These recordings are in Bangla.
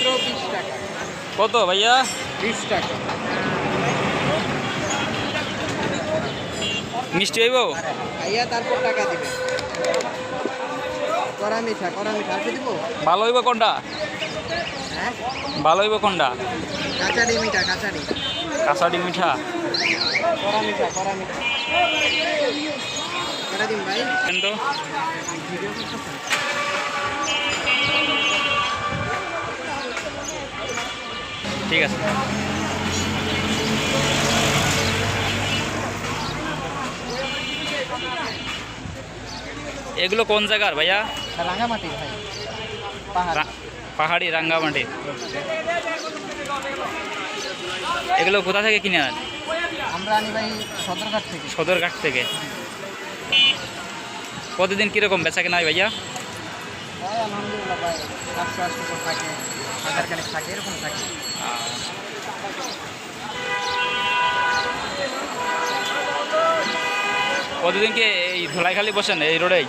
মাত্র 20 টাকা। কত ভাইয়া? 20 টাকা। মিষ্টি হইব? ভাইয়া তারপর টাকা দিবে। কড়া মিঠা আছে দিব? ভালো হইব কোনটা? হ্যাঁ, ভালো হইব কোনটা? কাঁচাড়ি মিঠা, কাঁচাড়ি। কাঁচাটি মিঠা। কড়া মিঠা। কটা দিন ভাই? কিন্তু ভিডিও করতেছেন? ঠিক আছে। এগুলো কোন জায়গার ভাইয়া? রাঙামাটি ভাই, পাহাড়। পাহাড়ি রাঙ্গামাটি। এগুলো কোথা থেকে কিনে আনেন? আমরা আনি ভাই সদরঘাট থেকে। সদরঘাট থেকে। প্রতিদিন কীরকম বেচা কেনা হয় ভাইয়া? ভাই আলহামদুলিল্লাহ ভাই, 700-800 থাকে, 1000 খানিক থাকে, এরকম থাকে। প্রতিদিন কি এই ধুলাইখালি বসেন এই রোডেই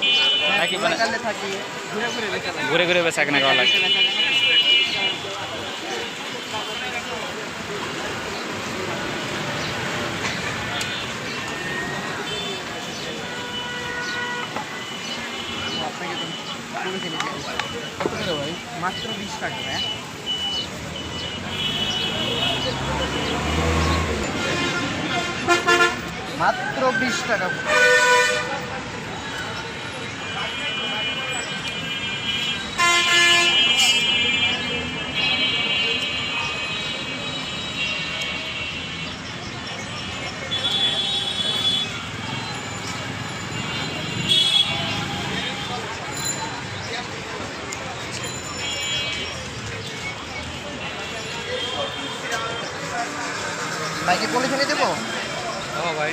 নাকি মানে সকালে থাকি, ঘুরে বেচা লাগে। ঘুরে বেচা কেনা করা লাগে? আপনাকে তো পুরো কিনে দিই। কত টাকা ভাই? মাত্র 20 টাকা। হ্যাঁ, মাত্র 20 টাকা। ভাইকে পলিথিনে দেবো? ও ভাই,